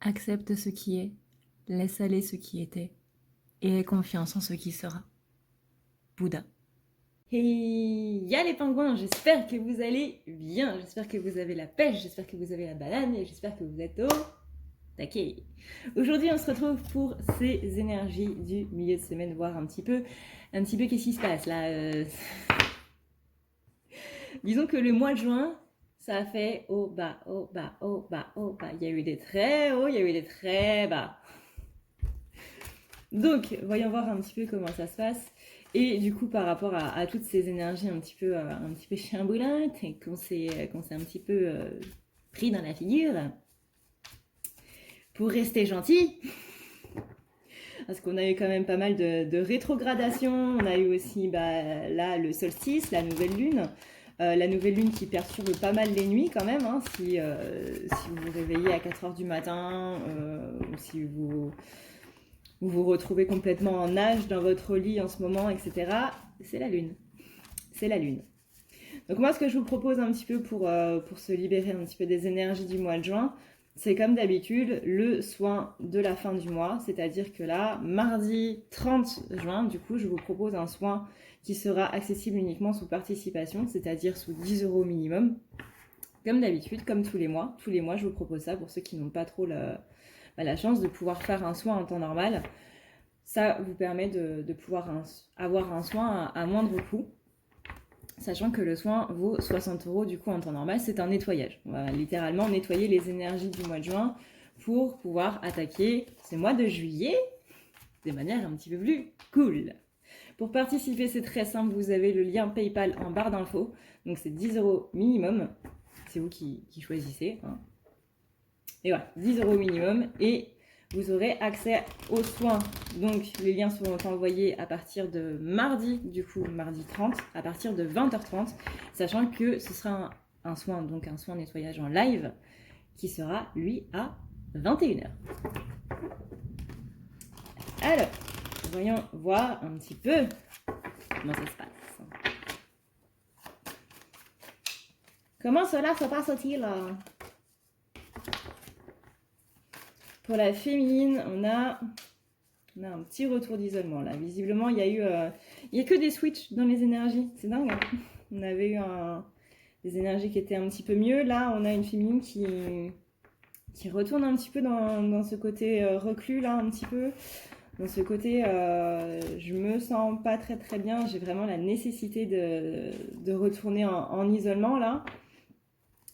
Accepte ce qui est, laisse aller ce qui était, et aie confiance en ce qui sera. Bouddha. Hey, y'a les pingouins, j'espère que vous allez bien, j'espère que vous avez la pêche, j'espère que vous avez la banane et j'espère que vous êtes au taquet. Aujourd'hui on se retrouve pour ces énergies du milieu de semaine, voir un petit peu qu'est-ce qui se passe là. Disons que le mois de juin, ça a fait haut, bas, haut, bas, haut, bas, haut, bas. Il y a eu des très hauts, il y a eu des très bas. Donc, voyons voir un petit peu comment ça se passe. Et du coup, par rapport à toutes ces énergies un petit peu chamboulantes et qu'on s'est un petit peu pris dans la figure, pour rester gentil, parce qu'on a eu quand même pas mal de rétrogradation. On a eu aussi là le solstice, la nouvelle lune. La nouvelle lune qui perturbe pas mal les nuits quand même, hein, si vous vous réveillez à 4h du matin ou si vous vous retrouvez complètement en nage dans votre lit en ce moment, etc. C'est la lune. C'est la lune. Donc moi, ce que je vous propose un petit peu pour se libérer un petit peu des énergies du mois de juin, c'est comme d'habitude le soin de la fin du mois, c'est-à-dire que là, mardi 30 juin, du coup, je vous propose un soin qui sera accessible uniquement sous participation, c'est-à-dire sous 10 € minimum. Comme d'habitude, comme tous les mois, je vous propose ça pour ceux qui n'ont pas trop la chance de pouvoir faire un soin en temps normal. Ça vous permet de pouvoir avoir un soin à moindre coût, sachant que le soin vaut 60 € du coup en temps normal. C'est un nettoyage. On va littéralement nettoyer les énergies du mois de juin pour pouvoir attaquer ce mois de juillet de manière un petit peu plus cool. Pour participer, c'est très simple, vous avez le lien PayPal en barre d'infos, donc c'est 10 € minimum, c'est vous qui choisissez, hein. Et voilà, 10 € minimum, et vous aurez accès aux soins. Donc les liens seront envoyés à partir de mardi, du coup mardi 30, à partir de 20h30, sachant que ce sera un soin, donc un soin nettoyage en live, qui sera lui à 21h. Alors, voyons voir un petit peu comment ça se passe. Comment cela se passe-t-il? Pour la féminine, on a un petit retour d'isolement là. Visiblement, il y a que des switches dans les énergies. C'est dingue, hein. On avait eu des énergies qui étaient un petit peu mieux. Là, on a une féminine qui retourne un petit peu dans ce côté reclus là, un petit peu. Dans ce côté, je me sens pas très très bien. J'ai vraiment la nécessité de retourner en isolement là.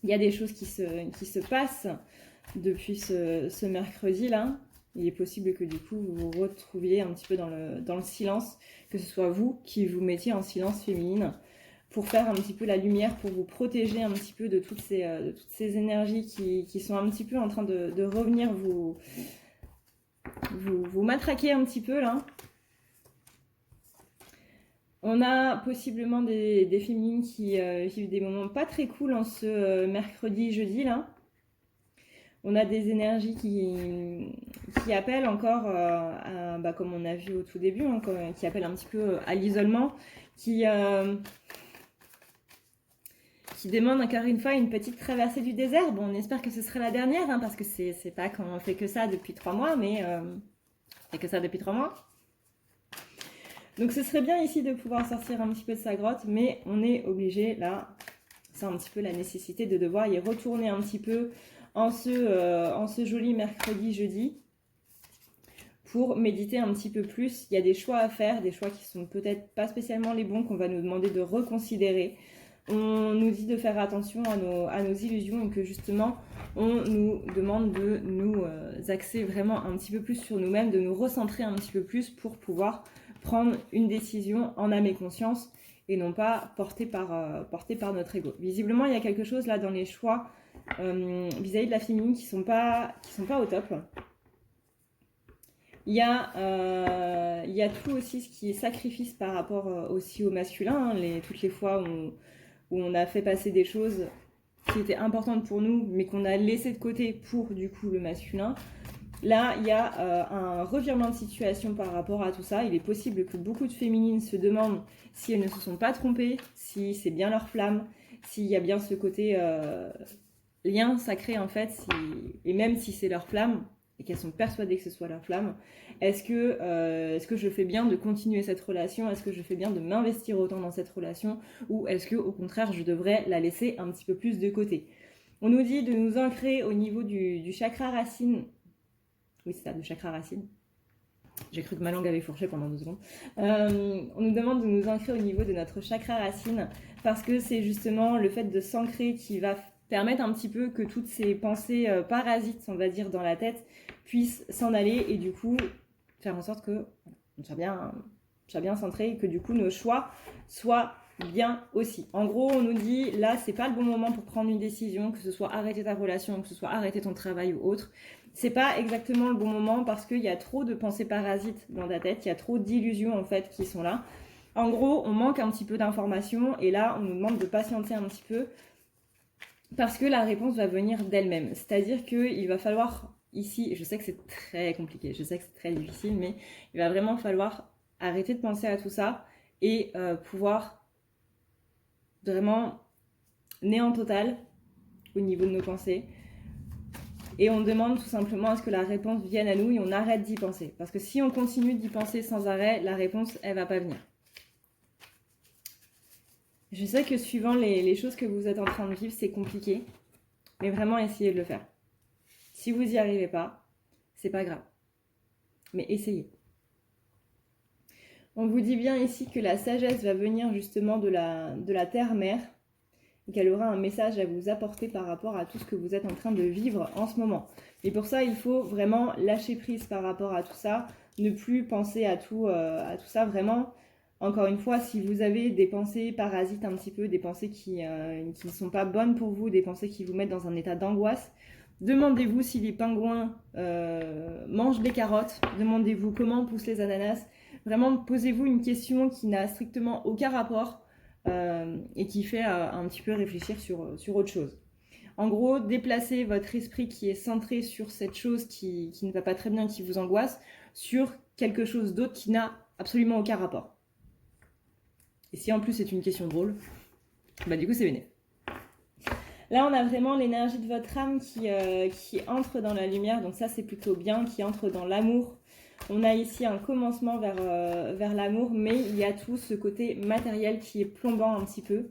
Il y a des choses qui se passent depuis ce mercredi là. Il est possible que du coup vous vous retrouviez un petit peu dans le silence, que ce soit vous qui vous mettiez en silence féminine pour faire un petit peu la lumière, pour vous protéger un petit peu de toutes ces énergies qui sont un petit peu en train de revenir vous matraquer un petit peu là. On a possiblement des féminines qui vivent des moments pas très cool en ce mercredi, jeudi là. On a des énergies qui appellent encore, comme on a vu au tout début, hein, qui appellent un petit peu à l'isolement, qui demandent encore une fois une petite traversée du désert. Bon, on espère que ce sera la dernière, hein, parce que c'est pas qu'on fait que ça depuis 3 mois, mais on fait que ça depuis 3 mois. Donc ce serait bien ici de pouvoir sortir un petit peu de sa grotte, mais on est obligé, là, c'est un petit peu la nécessité de devoir y retourner un petit peu en ce joli mercredi, jeudi, pour méditer un petit peu plus. Il y a des choix à faire, des choix qui sont peut-être pas spécialement les bons, qu'on va nous demander de reconsidérer. On nous dit de faire attention à nos illusions et que justement, on nous demande de nous axer vraiment un petit peu plus sur nous-mêmes, de nous recentrer un petit peu plus pour pouvoir prendre une décision en âme et conscience et non pas portée par notre ego. Visiblement, il y a quelque chose là dans les choix vis-à-vis de la féminine qui sont pas au top. Il y a tout aussi ce qui est sacrifice par rapport aussi au masculin, hein, toutes les fois où on a fait passer des choses qui étaient importantes pour nous, mais qu'on a laissé de côté pour du coup le masculin. Là, il y a un revirement de situation par rapport à tout ça. Il est possible que beaucoup de féminines se demandent si elles ne se sont pas trompées, si c'est bien leur flamme, s'il y a bien ce côté lien sacré en fait, et même si c'est leur flamme, et qu'elles sont persuadées que ce soit leur flamme, est-ce que je fais bien de continuer cette relation? Est-ce que je fais bien de m'investir autant dans cette relation? Ou est-ce que au contraire, je devrais la laisser un petit peu plus de côté? On nous dit de nous ancrer au niveau du chakra racine. Oui, c'est ça, du chakra racine. J'ai cru que ma langue avait fourché pendant 2 secondes. On nous demande de nous ancrer au niveau de notre chakra racine parce que c'est justement le fait de s'ancrer qui va permettre un petit peu que toutes ces pensées parasites, on va dire, dans la tête puissent s'en aller et du coup faire en sorte que on soit bien centré et que du coup nos choix soient bien aussi. En gros, on nous dit là, c'est pas le bon moment pour prendre une décision, que ce soit arrêter ta relation, que ce soit arrêter ton travail ou autre. C'est pas exactement le bon moment parce qu'il y a trop de pensées parasites dans ta tête, il y a trop d'illusions en fait qui sont là. En gros, on manque un petit peu d'informations et là, on nous demande de patienter un petit peu parce que la réponse va venir d'elle-même. C'est-à-dire qu'il va falloir ici, je sais que c'est très compliqué, je sais que c'est très difficile, mais il va vraiment falloir arrêter de penser à tout ça et pouvoir vraiment néant total au niveau de nos pensées. Et on demande tout simplement à ce que la réponse vienne à nous et on arrête d'y penser. Parce que si on continue d'y penser sans arrêt, la réponse, elle va pas venir. Je sais que suivant les choses que vous êtes en train de vivre, c'est compliqué. Mais vraiment, essayez de le faire. Si vous n'y arrivez pas, c'est pas grave. Mais essayez. On vous dit bien ici que la sagesse va venir justement de la terre-mère et qu'elle aura un message à vous apporter par rapport à tout ce que vous êtes en train de vivre en ce moment. Et pour ça, il faut vraiment lâcher prise par rapport à tout ça, ne plus penser à tout ça. Vraiment, encore une fois, si vous avez des pensées parasites un petit peu, des pensées qui ne sont pas bonnes pour vous, des pensées qui vous mettent dans un état d'angoisse, demandez-vous si les pingouins mangent des carottes, demandez-vous comment poussent les ananas. Vraiment, posez-vous une question qui n'a strictement aucun rapport et qui fait un petit peu réfléchir sur autre chose. En gros, déplacez votre esprit qui est centré sur cette chose qui ne va pas très bien, qui vous angoisse, sur quelque chose d'autre qui n'a absolument aucun rapport. Et si en plus c'est une question drôle, bah du coup c'est bénéfique. Là, on a vraiment l'énergie de votre âme qui entre dans la lumière, donc ça c'est plutôt bien, qui entre dans l'amour. On a ici un commencement vers l'amour, mais il y a tout ce côté matériel qui est plombant un petit peu.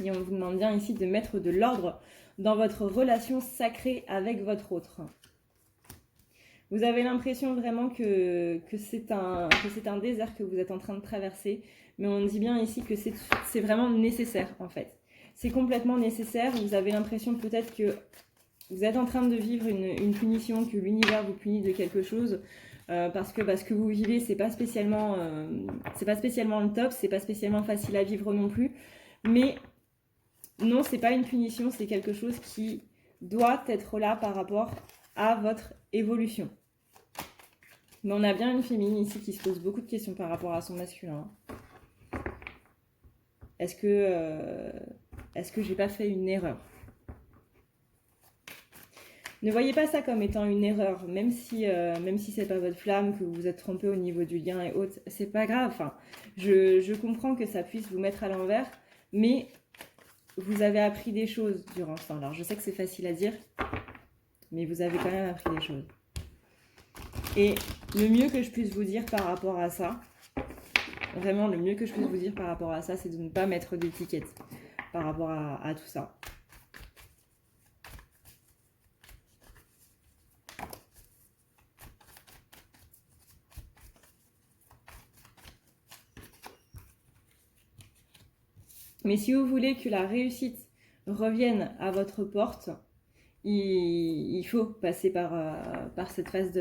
Et on vous demande bien ici de mettre de l'ordre dans votre relation sacrée avec votre autre. Vous avez l'impression vraiment que c'est un désert que vous êtes en train de traverser, mais on dit bien ici que c'est vraiment nécessaire en fait. C'est complètement nécessaire. Vous avez l'impression peut-être que vous êtes en train de vivre une punition, que l'univers vous punit de quelque chose, parce que ce que vous vivez, c'est pas spécialement le top, c'est pas spécialement facile à vivre non plus. Mais non, c'est pas une punition, c'est quelque chose qui doit être là par rapport à votre évolution. Mais on a bien une féminine ici qui se pose beaucoup de questions par rapport à son masculin. Est-ce que j'ai pas fait une erreur? Ne voyez pas ça comme étant une erreur, même si c'est pas votre flamme, que vous vous êtes trompé au niveau du lien et autres, c'est pas grave. Enfin, je comprends que ça puisse vous mettre à l'envers, mais vous avez appris des choses durant ce temps. Alors, je sais que c'est facile à dire, mais vous avez quand même appris des choses. Et le mieux que je puisse vous dire par rapport à ça, vraiment le mieux que je puisse vous dire par rapport à ça, c'est de ne pas mettre d'étiquette par rapport à tout ça. Mais si vous voulez que la réussite revienne à votre porte, il faut passer par cette phase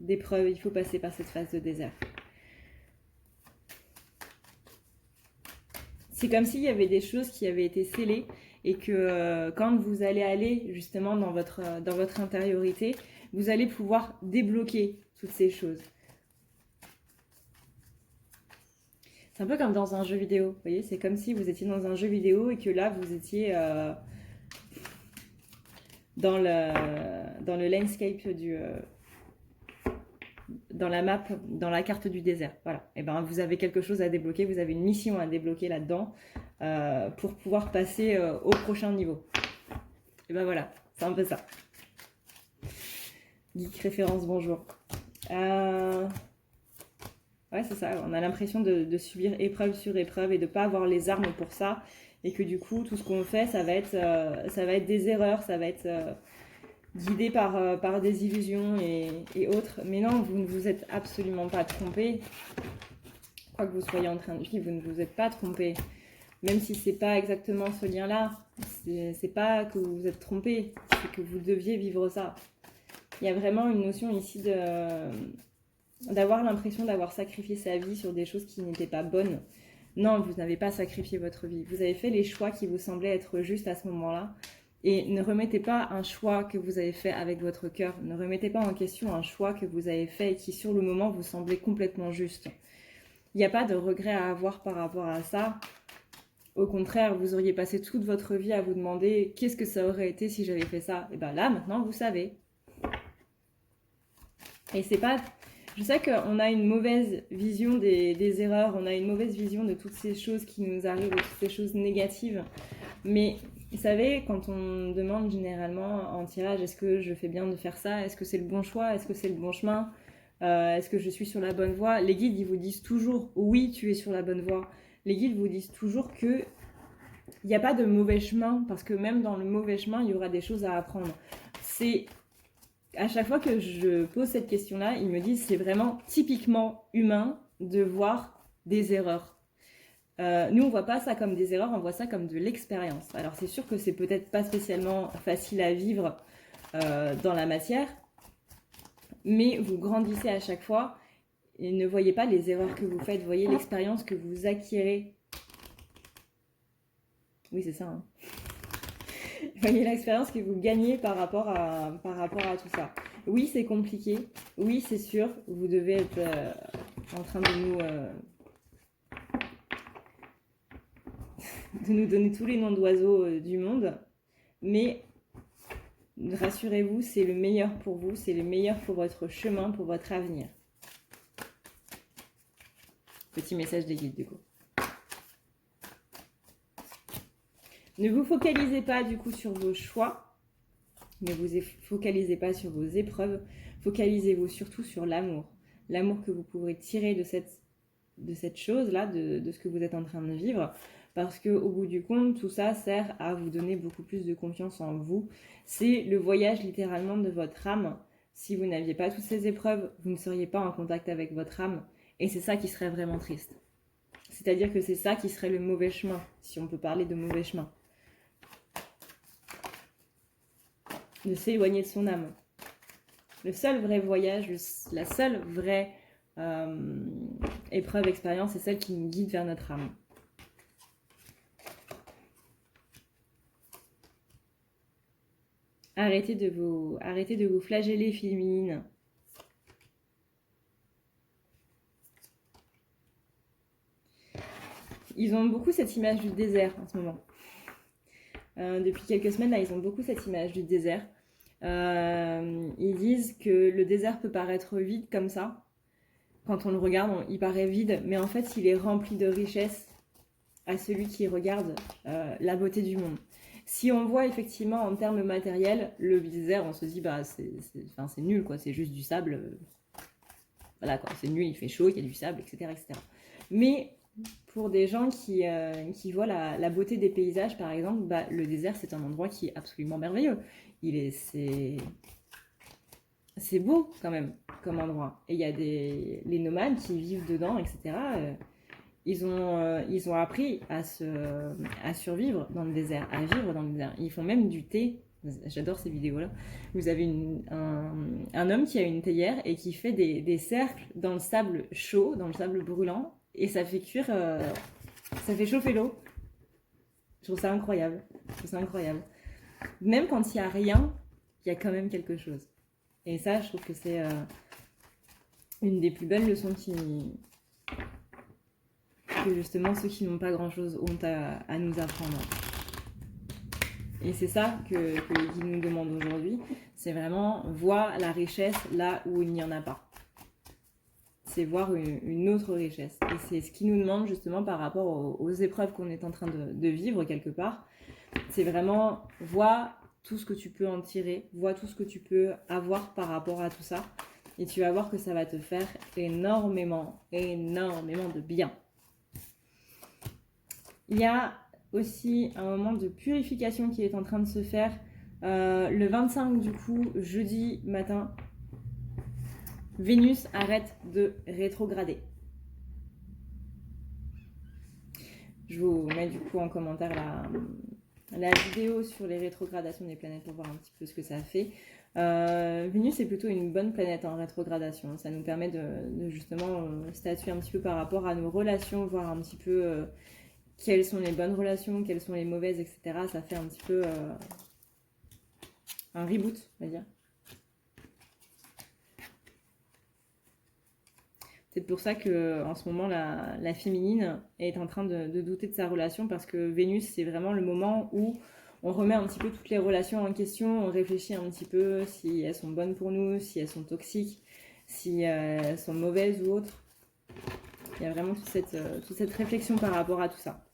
d'épreuve, il faut passer par cette phase de désert. C'est comme s'il y avait des choses qui avaient été scellées et que quand vous allez aller justement dans votre intériorité, vous allez pouvoir débloquer toutes ces choses. C'est un peu comme dans un jeu vidéo, vous voyez, c'est comme si vous étiez dans un jeu vidéo et que là vous étiez dans le landscape dans la map, dans la carte du désert. Voilà. Et ben vous avez quelque chose à débloquer, vous avez une mission à débloquer là-dedans pour pouvoir passer au prochain niveau. Et ben voilà, c'est un peu ça. Geek référence, bonjour. Ouais, c'est ça, on a l'impression de subir épreuve sur épreuve et de ne pas avoir les armes pour ça. Et que du coup, tout ce qu'on fait, ça va être des erreurs, ça va être guidé par des illusions et autres. Mais non, vous ne vous êtes absolument pas trompé. Quoi que vous soyez en train de vivre, vous ne vous êtes pas trompé. Même si c'est pas exactement ce lien-là, c'est pas que vous vous êtes trompé, c'est que vous deviez vivre ça. Il y a vraiment une notion ici d'avoir l'impression d'avoir sacrifié sa vie sur des choses qui n'étaient pas bonnes. Non, vous n'avez pas sacrifié votre vie. Vous avez fait les choix qui vous semblaient être justes à ce moment-là. Et ne remettez pas un choix que vous avez fait avec votre cœur. Ne remettez pas en question un choix que vous avez fait et qui, sur le moment, vous semblait complètement juste. Il n'y a pas de regret à avoir par rapport à ça. Au contraire, vous auriez passé toute votre vie à vous demander qu'est-ce que ça aurait été si j'avais fait ça. Et bien là, maintenant, vous savez. Et c'est pas... Je sais qu'on a une mauvaise vision des erreurs, on a une mauvaise vision de toutes ces choses qui nous arrivent, de toutes ces choses négatives. Mais vous savez, quand on demande généralement en tirage, est-ce que je fais bien de faire ça? Est-ce que c'est le bon choix? Est-ce que c'est le bon chemin? Est-ce que je suis sur la bonne voie? Les guides, ils vous disent toujours, oui, tu es sur la bonne voie. Les guides vous disent toujours qu'il n'y a pas de mauvais chemin, parce que même dans le mauvais chemin, il y aura des choses à apprendre. C'est... À chaque fois que je pose cette question-là, ils me disent c'est vraiment typiquement humain de voir des erreurs. Nous, on voit pas ça comme des erreurs, on voit ça comme de l'expérience. Alors c'est sûr que c'est peut-être pas spécialement facile à vivre dans la matière, mais vous grandissez à chaque fois et ne voyez pas les erreurs que vous faites, voyez l'expérience que vous acquérez. Oui, c'est ça. Hein. Voyez l'expérience que vous gagnez par rapport à tout ça. Oui, c'est compliqué. Oui, c'est sûr. Vous devez être en train de nous donner tous les noms d'oiseaux du monde. Mais rassurez-vous, c'est le meilleur pour vous. C'est le meilleur pour votre chemin, pour votre avenir. Petit message des guides, du coup. Ne vous focalisez pas du coup sur vos choix, ne vous focalisez pas sur vos épreuves, focalisez-vous surtout sur l'amour. L'amour que vous pourrez tirer de cette chose-là, de ce que vous êtes en train de vivre, parce qu'au bout du compte, tout ça sert à vous donner beaucoup plus de confiance en vous. C'est le voyage littéralement de votre âme. Si vous n'aviez pas toutes ces épreuves, vous ne seriez pas en contact avec votre âme, et c'est ça qui serait vraiment triste. C'est-à-dire que c'est ça qui serait le mauvais chemin, si on peut parler de mauvais chemin. De s'éloigner de son âme. Le seul vrai voyage, la seule vraie épreuve, expérience, c'est celle qui nous guide vers notre âme. Arrêtez de vous flageller, féminine. Ils ont beaucoup cette image du désert en ce moment. Depuis quelques semaines, là, ils ont beaucoup cette image du désert. Ils disent que le désert peut paraître vide comme ça. Quand on le regarde, il paraît vide, mais en fait, il est rempli de richesse à celui qui regarde la beauté du monde. Si on voit effectivement en termes matériels, le désert, on se dit, bah, c'est nul, quoi, c'est juste du sable. Voilà, quoi, c'est nul, il fait chaud, il y a du sable, etc. etc. Mais pour des gens qui voient la beauté des paysages, par exemple, bah, le désert, c'est un endroit qui est absolument merveilleux. C'est beau, quand même, comme endroit. Et il y a les nomades qui vivent dedans, etc. Ils ont appris à survivre dans le désert, à vivre dans le désert. Ils font même du thé. J'adore ces vidéos-là. Vous avez un homme qui a une théière et qui fait des cercles dans le sable chaud, dans le sable brûlant. Et ça fait cuire, ça fait chauffer l'eau. Je trouve ça incroyable. Même quand il n'y a rien, il y a quand même quelque chose. Et ça, je trouve que c'est une des plus belles leçons que justement ceux qui n'ont pas grand-chose ont à nous apprendre. Et c'est ça que les guides nous demandent aujourd'hui. C'est vraiment voir la richesse là où il n'y en a pas. C'est voir une autre richesse. Et c'est ce qu'ils nous demandent justement par rapport aux épreuves qu'on est en train de vivre quelque part. C'est vraiment voir tout ce que tu peux en tirer, vois tout ce que tu peux avoir par rapport à tout ça. Et tu vas voir que ça va te faire énormément, énormément de bien. Il y a aussi un moment de purification qui est en train de se faire. Le 25 du coup, jeudi matin, Vénus arrête de rétrograder. Je vous mets du coup en commentaire la vidéo sur les rétrogradations des planètes pour voir un petit peu ce que ça fait. Vénus est plutôt une bonne planète en rétrogradation. Ça nous permet de justement statuer un petit peu par rapport à nos relations, voir un petit peu quelles sont les bonnes relations, quelles sont les mauvaises, etc. Ça fait un petit peu un reboot, on va dire. C'est pour ça qu'en ce moment, la féminine est en train de douter de sa relation parce que Vénus, c'est vraiment le moment où on remet un petit peu toutes les relations en question, on réfléchit un petit peu si elles sont bonnes pour nous, si elles sont toxiques, si elles sont mauvaises ou autres. Il y a vraiment toute cette réflexion par rapport à tout ça.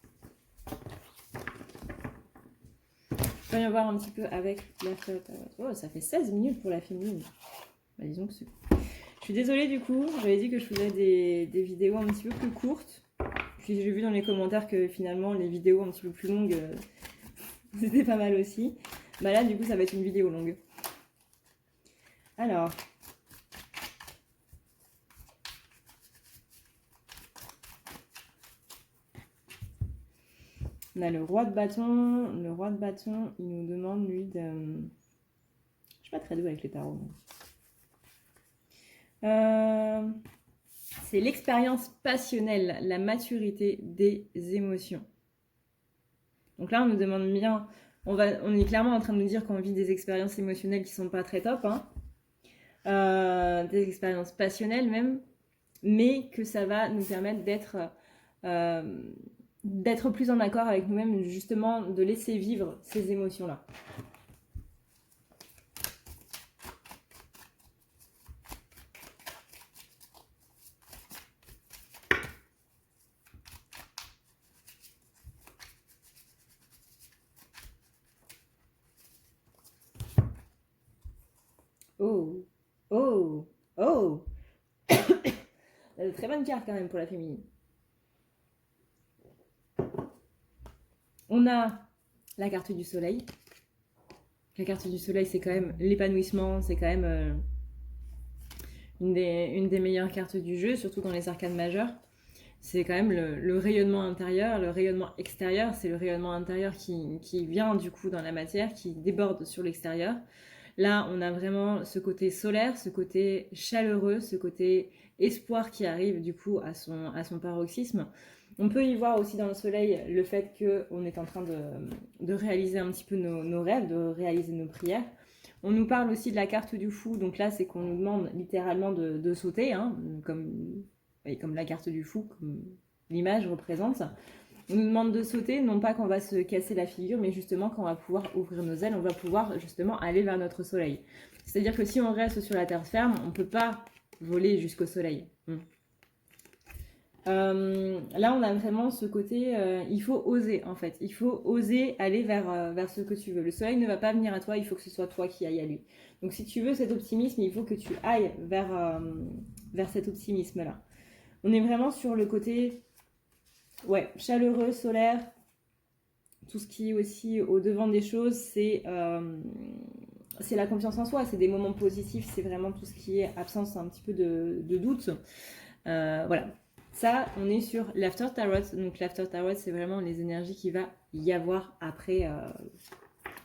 Je vais y voir un petit peu avec la flotte. Oh, ça fait 16 minutes pour la féminine. Bah, disons que c'est... Je suis désolée du coup, j'avais dit que je faisais des vidéos un petit peu plus courtes. Puis j'ai vu dans les commentaires que finalement les vidéos un petit peu plus longues, c'était pas mal aussi. Bah là du coup ça va être une vidéo longue. Alors... On a le roi de bâton. Le roi de bâton, il nous demande lui de... Je suis pas très douée avec les tarots. C'est l'expérience passionnelle, la maturité des émotions. Donc là, on nous demande bien, on est clairement en train de nous dire qu'on vit des expériences émotionnelles qui sont pas très top, hein. Des expériences passionnelles même, mais que ça va nous permettre d'être plus en accord avec nous-mêmes, justement, de laisser vivre ces émotions-là. Oh, oh, oh. De très bonne carte quand même pour la féminine. On a la carte du soleil. La carte du soleil, c'est quand même l'épanouissement, c'est quand même une des meilleures cartes du jeu, surtout dans les arcanes majeures. C'est quand même le rayonnement intérieur, le rayonnement extérieur, c'est le rayonnement intérieur qui vient du coup dans la matière, qui déborde sur l'extérieur. Là, on a vraiment ce côté solaire, ce côté chaleureux, ce côté espoir qui arrive du coup à son paroxysme. On peut y voir aussi dans le soleil le fait qu'on est en train de réaliser un petit peu nos rêves, de réaliser nos prières. On nous parle aussi de la carte du fou, donc là c'est qu'on nous demande littéralement de sauter, hein, comme la carte du fou, comme l'image représente. On nous demande de sauter, non pas qu'on va se casser la figure, mais justement qu'on va pouvoir ouvrir nos ailes, on va pouvoir justement aller vers notre soleil. C'est-à-dire que si on reste sur la terre ferme, on ne peut pas voler jusqu'au soleil. Là, on a vraiment ce côté, il faut oser en fait. Il faut oser aller vers ce que tu veux. Le soleil ne va pas venir à toi, il faut que ce soit toi qui aille à lui. Donc si tu veux cet optimisme, il faut que tu ailles vers cet optimisme-là. On est vraiment sur le côté chaleureux, solaire. Tout ce qui est aussi au devant des choses, c'est la confiance en soi. C'est des moments positifs, c'est vraiment tout ce qui est absence un petit peu de doute. Voilà. Ça, on est sur l'After Tarot. Donc l'After Tarot, c'est vraiment les énergies qu'il va y avoir après,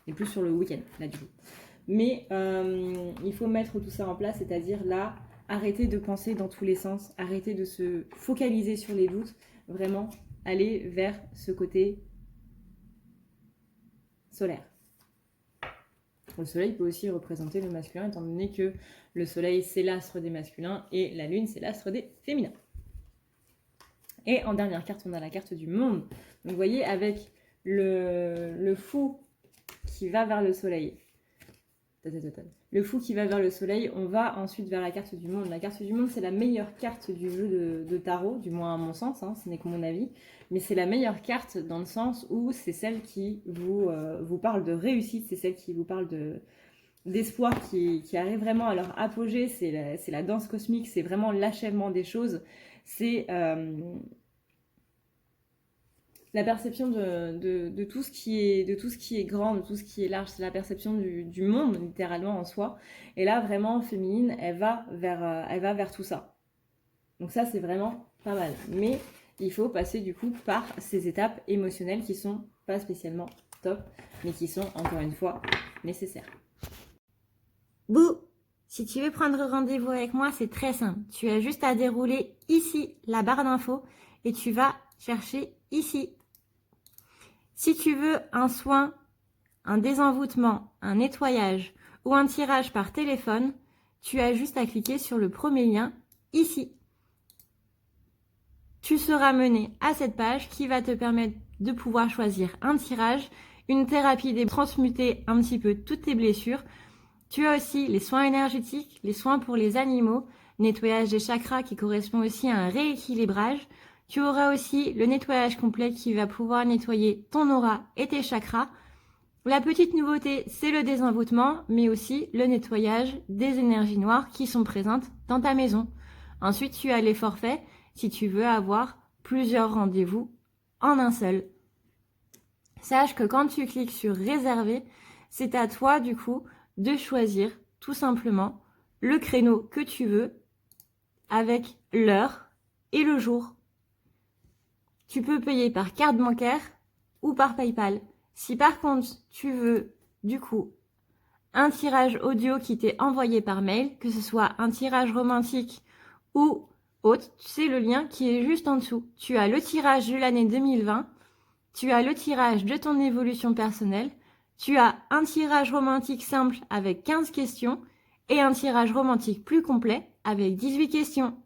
et plus sur le week-end, là du coup. Mais il faut mettre tout ça en place, c'est-à-dire là, arrêter de penser dans tous les sens, arrêter de se focaliser sur les doutes, vraiment aller vers ce côté solaire. Le soleil peut aussi représenter le masculin, étant donné que le soleil, c'est l'astre des masculins et la lune, c'est l'astre des féminins. Et en dernière carte, on a la carte du monde. Donc vous voyez, avec le fou qui va vers le soleil, Le fou qui va vers le soleil, on va ensuite vers la carte du monde. La carte du monde, c'est la meilleure carte du jeu de tarot, du moins à mon sens, hein, ce n'est que mon avis. Mais c'est la meilleure carte dans le sens où c'est celle qui vous parle de réussite, c'est celle qui vous parle d'espoir qui arrive vraiment à leur apogée. C'est la danse cosmique, c'est vraiment l'achèvement des choses. C'est la perception de tout ce qui est grand, de tout ce qui est large. C'est la perception du monde, littéralement, en soi. Et là, vraiment, féminine, elle va vers tout ça. Donc ça, c'est vraiment pas mal. Mais il faut passer, du coup, par ces étapes émotionnelles qui sont pas spécialement top, mais qui sont, encore une fois, nécessaires. Bouh! Si tu veux prendre rendez-vous avec moi, c'est très simple. Tu as juste à dérouler ici la barre d'infos et tu vas chercher ici. Si tu veux un soin, un désenvoûtement, un nettoyage ou un tirage par téléphone, tu as juste à cliquer sur le premier lien ici. Tu seras mené à cette page qui va te permettre de pouvoir choisir un tirage, une thérapie de transmuter un petit peu toutes tes blessures. Tu as aussi les soins énergétiques, les soins pour les animaux, nettoyage des chakras qui correspond aussi à un rééquilibrage. Tu auras aussi le nettoyage complet qui va pouvoir nettoyer ton aura et tes chakras. La petite nouveauté, c'est le désenvoûtement, mais aussi le nettoyage des énergies noires qui sont présentes dans ta maison. Ensuite, tu as les forfaits si tu veux avoir plusieurs rendez-vous en un seul. Sache que quand tu cliques sur réserver, c'est à toi du coup de choisir tout simplement le créneau que tu veux avec l'heure et le jour. Tu peux payer par carte bancaire ou par PayPal. Si par contre tu veux du coup un tirage audio qui t'est envoyé par mail, que ce soit un tirage romantique ou autre, c'est le lien qui est juste en dessous. Tu as le tirage de l'année 2020, tu as le tirage de ton évolution personnelle, tu as un tirage romantique simple avec 15 questions et un tirage romantique plus complet avec 18 questions.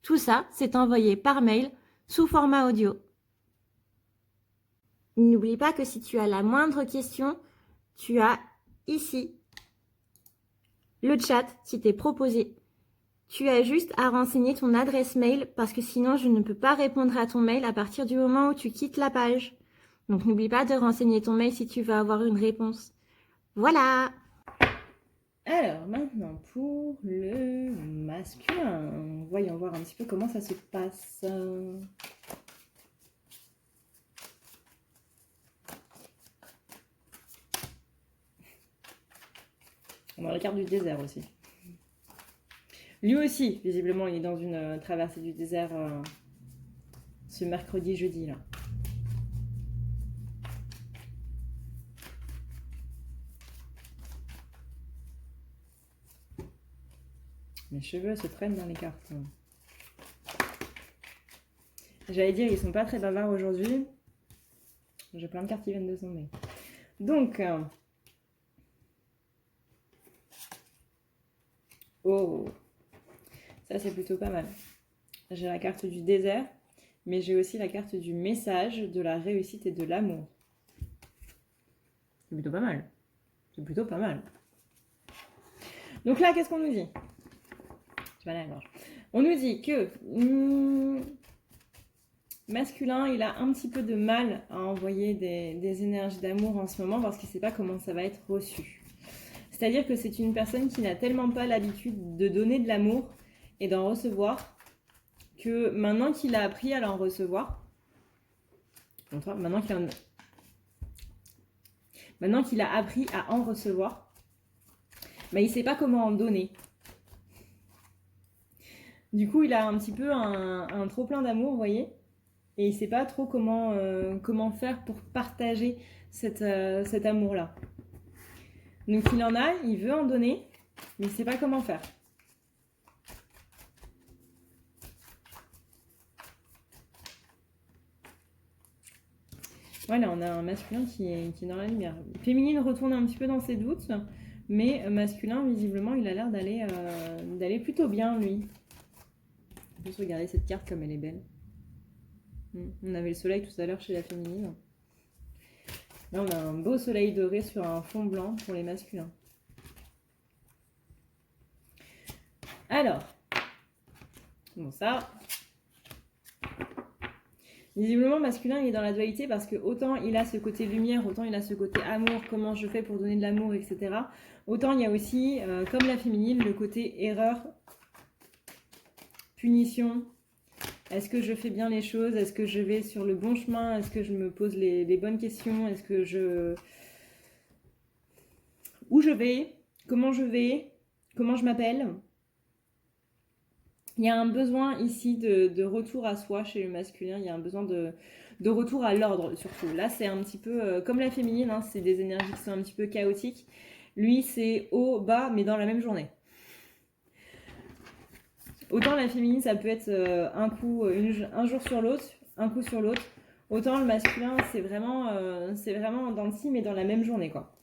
Tout ça, c'est envoyé par mail sous format audio. N'oublie pas que si tu as la moindre question, tu as ici le chat qui t'est proposé. Tu as juste à renseigner ton adresse mail parce que sinon je ne peux pas répondre à ton mail à partir du moment où tu quittes la page. Donc n'oublie pas de renseigner ton mail si tu veux avoir une réponse. Voilà! Alors maintenant pour le masculin, voyons voir un petit peu comment ça se passe. On a la carte du désert aussi. Lui aussi, visiblement, il est dans une traversée du désert ce mercredi, jeudi là. Mes cheveux se prennent dans les cartes. J'allais dire, ils sont pas très bavards aujourd'hui. J'ai plein de cartes qui viennent de tomber. Donc, oh, ça c'est plutôt pas mal. J'ai la carte du désert, mais j'ai aussi la carte du message, de la réussite et de l'amour. C'est plutôt pas mal. C'est plutôt pas mal. Donc là, qu'est-ce qu'on nous dit? Je vais aller à la gorge. On nous dit que masculin, il a un petit peu de mal à envoyer des énergies d'amour en ce moment parce qu'il ne sait pas comment ça va être reçu. C'est-à-dire que c'est une personne qui n'a tellement pas l'habitude de donner de l'amour et d'en recevoir que maintenant qu'il a appris à l'en recevoir, maintenant qu'il a appris à en recevoir, il ne sait pas comment en donner. Du coup, il a un petit peu un trop plein d'amour, vous voyez, et il ne sait pas trop comment faire pour partager cet amour-là. Donc il en a, il veut en donner, mais il ne sait pas comment faire. Voilà, on a un masculin qui est dans la lumière. Féminine retourne un petit peu dans ses doutes, mais masculin, visiblement, il a l'air d'aller plutôt bien, lui. On peut regarder cette carte comme elle est belle. On avait le soleil tout à l'heure chez la féminine. Là, on a un beau soleil doré sur un fond blanc pour les masculins. Alors, bon ça, visiblement masculin il est dans la dualité parce que autant il a ce côté lumière, autant il a ce côté amour, comment je fais pour donner de l'amour, etc. Autant il y a aussi, comme la féminine, le côté erreur, punition. Est-ce que je fais bien les choses? Est-ce que je vais sur le bon chemin? Est-ce que je me pose les bonnes questions? Est-ce que je... Où je vais? Comment je vais? Comment je m'appelle? Il y a un besoin ici de retour à soi chez le masculin. Il y a un besoin de retour à l'ordre surtout. Là, c'est un petit peu comme la féminine. Hein, c'est des énergies qui sont un petit peu chaotiques. Lui, c'est haut, bas, mais dans la même journée. Autant la féminine, ça peut être un coup, un jour sur l'autre, un coup sur l'autre. Autant le masculin, c'est vraiment en dents de scie, mais dans la même journée, quoi.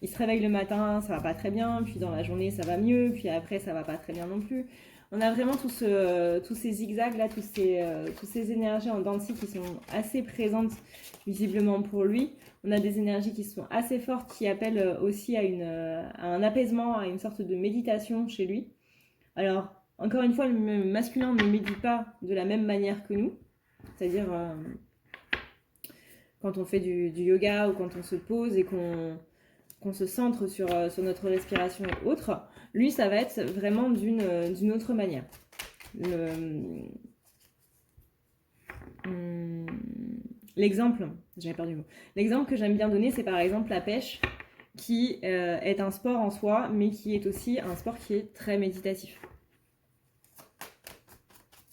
Il se réveille le matin, ça va pas très bien, puis dans la journée, ça va mieux, puis après, ça va pas très bien non plus. On a vraiment tous ces zigzags là, tous ces énergies en dents de scie qui sont assez présentes visiblement pour lui. On a des énergies qui sont assez fortes, qui appellent aussi à un apaisement, à une sorte de méditation chez lui. Alors, encore une fois, le masculin ne médite pas de la même manière que nous. C'est-à-dire, quand on fait du yoga ou quand on se pose et qu'on se centre sur notre respiration et autres, lui, ça va être vraiment d'une autre manière. L'exemple, j'avais perdu le mot. L'exemple que j'aime bien donner, c'est par exemple la pêche, qui est un sport en soi, mais qui est aussi un sport qui est très méditatif.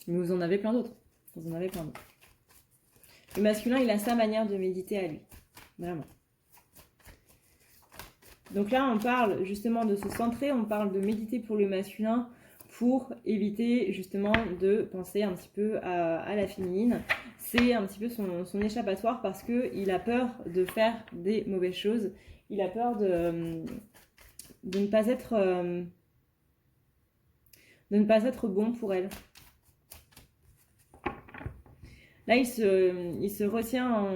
Mais vous en avez plein d'autres. Vous en avez plein d'autres. Le masculin, il a sa manière de méditer à lui. Vraiment. Donc là, on parle justement de se centrer, on parle de méditer pour le masculin pour éviter justement de penser un petit peu à la féminine. C'est un petit peu son échappatoire parce qu'il a peur de faire des mauvaises choses. Il a peur de ne pas être bon pour elle. Là, il se retient,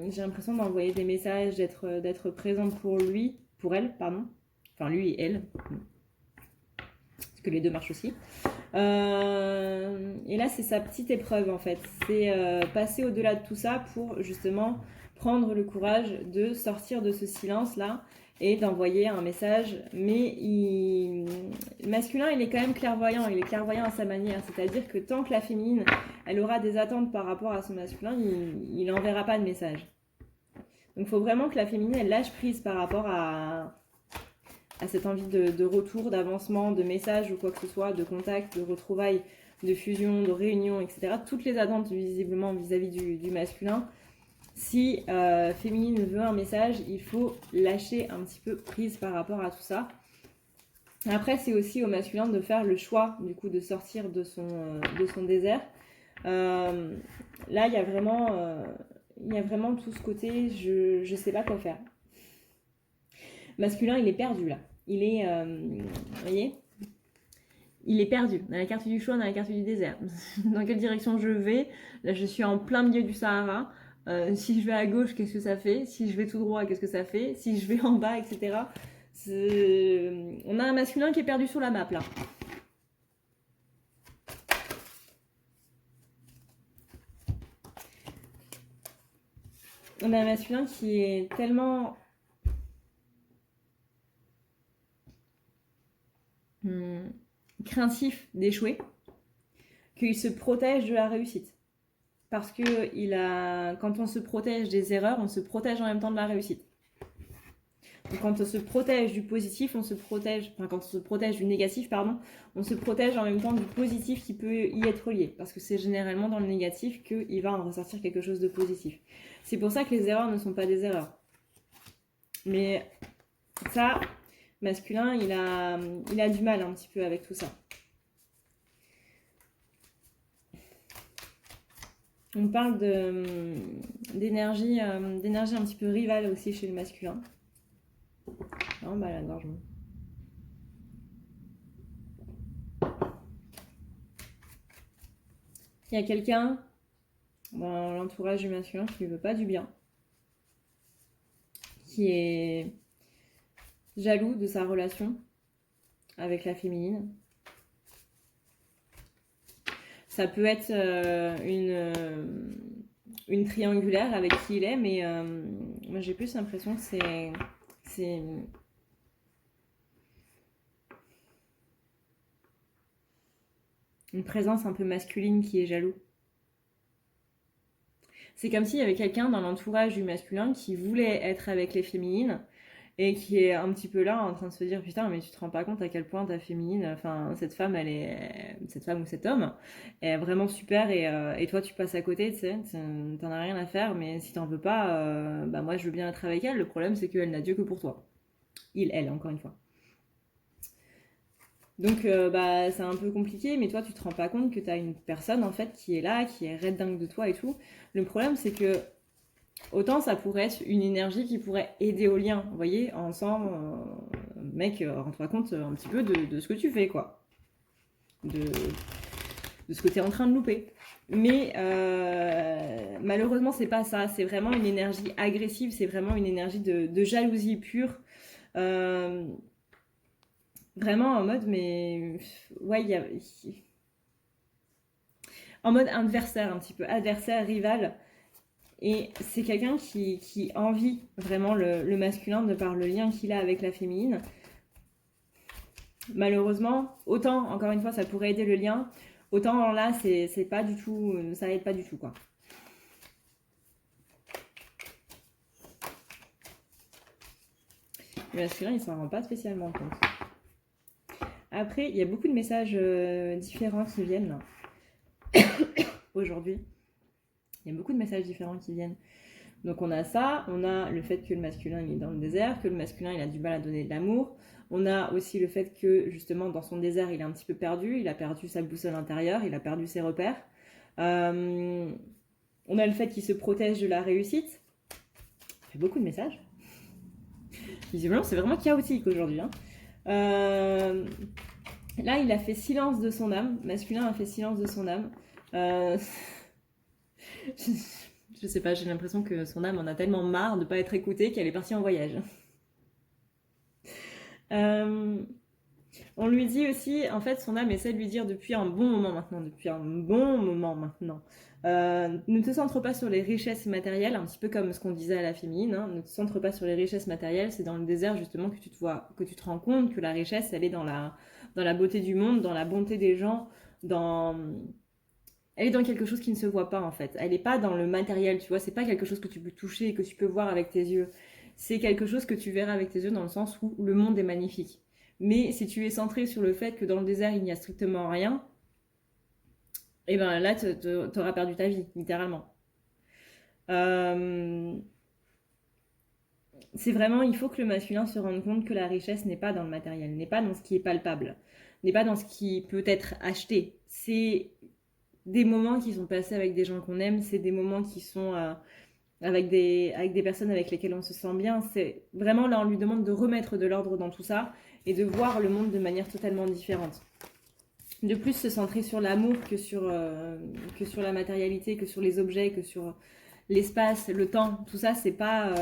j'ai l'impression d'envoyer des messages, d'être présente pour lui, pour elle, pardon. Enfin, lui et elle. Parce que les deux marchent aussi. Et là, c'est sa petite épreuve, en fait. C'est passer au-delà de tout ça pour, justement, prendre le courage de sortir de ce silence-là et d'envoyer un message. Mais le masculin, il est quand même clairvoyant. Il est clairvoyant à sa manière. C'est-à-dire que tant que la féminine, elle aura des attentes par rapport à son masculin, il n'enverra pas de message. Donc, il faut vraiment que la féminine, elle lâche prise par rapport à cette envie de retour, d'avancement, de message ou quoi que ce soit, de contact, de retrouvailles, de fusion, de réunion, etc. Toutes les attentes visiblement vis-à-vis du masculin. Si féminine veut un message, il faut lâcher un petit peu prise par rapport à tout ça. Après, c'est aussi au masculin de faire le choix, du coup, de sortir de son désert. Là, il y a vraiment tout ce côté, je sais pas quoi faire. Masculin, il est perdu, là. Il est, vous voyez, il est perdu. On a la carte du choix, on a la carte du désert. Dans quelle direction je vais? Là, je suis en plein milieu du Sahara. Si je vais à gauche, qu'est-ce que ça fait? Si je vais tout droit, qu'est-ce que ça fait? Si je vais en bas, etc. On a un masculin qui est perdu sur la map, là. On a un masculin qui est tellement... craintif d'échouer, qu'il se protège de la réussite. Parce que quand on se protège des erreurs, on se protège en même temps de la réussite. Donc quand on se protège du positif, quand on se protège du négatif, pardon, on se protège en même temps du positif qui peut y être lié. Parce que c'est généralement dans le négatif qu'il va en ressortir quelque chose de positif. C'est pour ça que les erreurs ne sont pas des erreurs. Mais ça... masculin, il a du mal un petit peu avec tout ça. On parle d'énergie un petit peu rivale aussi chez le masculin. Non, bah la gorge. Il y a quelqu'un dans l'entourage du masculin qui ne veut pas du bien, qui est jaloux de sa relation avec la féminine. Ça peut être une triangulaire avec qui il est, mais moi j'ai plus l'impression que c'est une présence un peu masculine qui est jaloux. C'est comme s'il y avait quelqu'un dans l'entourage du masculin qui voulait être avec les féminines et qui est un petit peu là en train de se dire putain mais tu te rends pas compte à quel point ta féminine, enfin cette femme ou cet homme est vraiment super et toi tu passes à côté, tu sais, t'en as rien à faire, mais si t'en veux pas, bah moi je veux bien être avec elle, le problème c'est qu'elle n'a Dieu que pour toi. Elle encore une fois. Donc bah c'est un peu compliqué, mais toi tu te rends pas compte que t'as une personne en fait qui est là, qui est red dingue de toi et tout. Le problème c'est que autant ça pourrait être une énergie qui pourrait aider au lien, vous voyez, ensemble, mec, rends-toi compte un petit peu de ce que tu fais, quoi. De ce que tu es en train de louper. Mais malheureusement, c'est pas ça. C'est vraiment une énergie agressive, c'est vraiment une énergie de jalousie pure. Vraiment en mode, mais. Ouais, en mode adversaire, un petit peu. Adversaire, rival. Et c'est quelqu'un qui envie vraiment le masculin de par le lien qu'il a avec la féminine. Malheureusement, autant, encore une fois, ça pourrait aider le lien, autant là, c'est pas du tout, ça aide pas du tout, quoi. Le masculin, il s'en rend pas spécialement compte. Après, il y a beaucoup de messages différents qui viennent là. Aujourd'hui. Il y a beaucoup de messages différents qui viennent. Donc on a ça, on a le fait que le masculin il est dans le désert, que le masculin il a du mal à donner de l'amour. On a aussi le fait que justement dans son désert il est un petit peu perdu, il a perdu sa boussole intérieure, il a perdu ses repères. On a le fait qu'il se protège de la réussite. Ça fait beaucoup de messages. Visiblement c'est vraiment chaotique aujourd'hui. Hein. Là il a fait silence de son âme, masculin a fait silence de son âme. Je sais pas, j'ai l'impression que son âme en a tellement marre de pas être écoutée qu'elle est partie en voyage. On lui dit aussi, en fait, son âme essaie de lui dire depuis un bon moment maintenant, ne te centre pas sur les richesses matérielles, un petit peu comme ce qu'on disait à la féminine, hein, ne te centre pas sur les richesses matérielles, c'est dans le désert justement que tu te rends compte que la richesse, elle est dans la beauté du monde, dans la bonté des gens, elle est dans quelque chose qui ne se voit pas en fait. Elle n'est pas dans le matériel, tu vois. C'est pas quelque chose que tu peux toucher et que tu peux voir avec tes yeux. C'est quelque chose que tu verras avec tes yeux dans le sens où le monde est magnifique. Mais si tu es centré sur le fait que dans le désert il n'y a strictement rien, et ben là t'auras perdu ta vie, littéralement. C'est vraiment, il faut que le masculin se rende compte que la richesse n'est pas dans le matériel, n'est pas dans ce qui est palpable, n'est pas dans ce qui peut être acheté. C'est des moments qui sont passés avec des gens qu'on aime, c'est des moments qui sont avec des personnes avec lesquelles on se sent bien. C'est vraiment là, on lui demande de remettre de l'ordre dans tout ça et de voir le monde de manière totalement différente. De plus, se centrer sur l'amour que sur la matérialité, que sur les objets, que sur l'espace, le temps, tout ça, c'est pas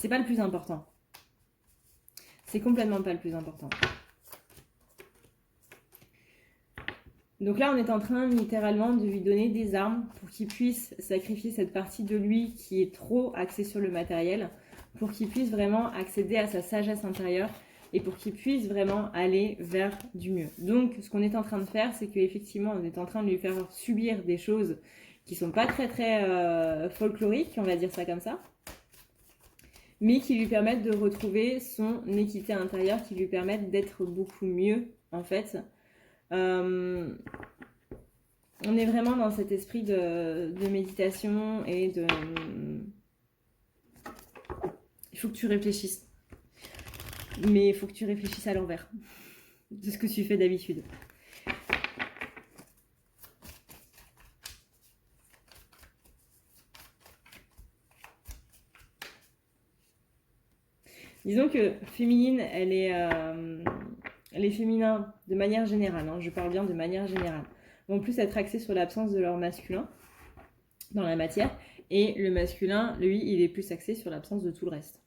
le plus important. C'est complètement pas le plus important. Donc là, on est en train littéralement de lui donner des armes pour qu'il puisse sacrifier cette partie de lui qui est trop axée sur le matériel, pour qu'il puisse vraiment accéder à sa sagesse intérieure et pour qu'il puisse vraiment aller vers du mieux. Donc, ce qu'on est en train de faire, c'est qu'effectivement, on est en train de lui faire subir des choses qui sont pas très très folkloriques, on va dire ça comme ça, mais qui lui permettent de retrouver son équité intérieure, qui lui permettent d'être beaucoup mieux en fait. On est vraiment dans cet esprit de méditation et de... Il faut que tu réfléchisses. Mais il faut que tu réfléchisses à l'envers de ce que tu fais d'habitude. Disons que féminine, elle est féminins de manière générale, hein, je parle bien de manière générale, vont plus être axés sur l'absence de leur masculin dans la matière, et le masculin, lui, il est plus axé sur l'absence de tout le reste.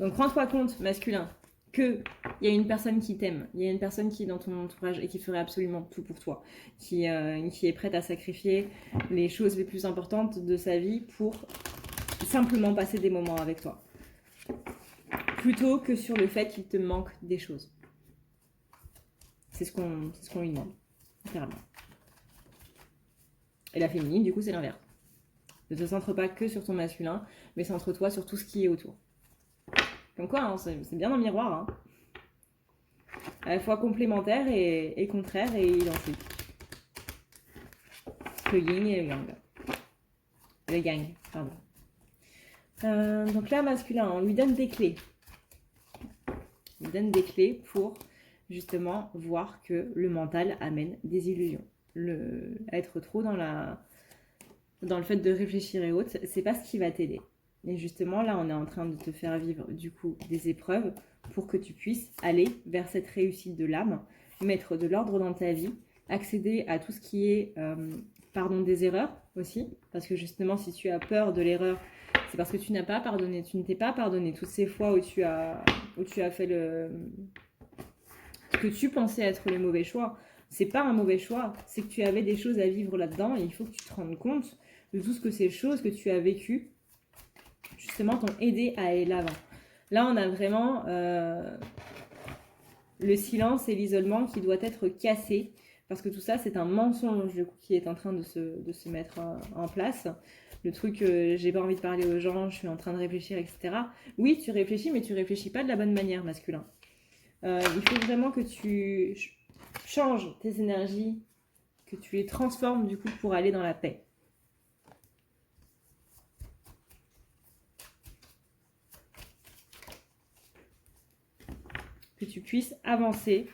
Donc rends-toi compte, masculin, qu'il y a une personne qui t'aime, il y a une personne qui est dans ton entourage et qui ferait absolument tout pour toi, qui est prête à sacrifier les choses les plus importantes de sa vie pour simplement passer des moments avec toi. Plutôt que sur le fait qu'il te manque des choses. C'est ce qu'on lui demande, littéralement. Et la féminine, du coup, c'est l'inverse. Ne te centre pas que sur ton masculin, mais centre-toi sur tout ce qui est autour. Comme quoi, hein, c'est bien un miroir. Hein. À la fois complémentaire et contraire et identique. Le yin et le yang. Le yang, pardon. Donc là, masculin, on lui donne des clés. On lui donne des clés pour justement voir que le mental amène des illusions. Être trop dans le fait de réfléchir et autres, c'est pas ce qui va t'aider. Et justement, là, on est en train de te faire vivre du coup des épreuves pour que tu puisses aller vers cette réussite de l'âme, mettre de l'ordre dans ta vie, accéder à tout ce qui est pardon des erreurs aussi, parce que justement, si tu as peur de l'erreur, c'est parce que tu n'as pas pardonné, tu ne t'es pas pardonné toutes ces fois où tu as fait ce que tu pensais être les mauvais choix. C'est pas un mauvais choix, c'est que tu avais des choses à vivre là-dedans et il faut que tu te rendes compte de tout ce que ces choses que tu as vécues justement t'ont aidé à aller l'avant. Là, on a vraiment le silence et l'isolement qui doit être cassé parce que tout ça, c'est un mensonge du coup, qui est en train de se mettre en place. Le truc, j'ai pas envie de parler aux gens, je suis en train de réfléchir, etc. Oui, tu réfléchis, mais tu réfléchis pas de la bonne manière, masculin. Il faut vraiment que tu changes tes énergies, que tu les transformes du coup pour aller dans la paix. Que tu puisses avancer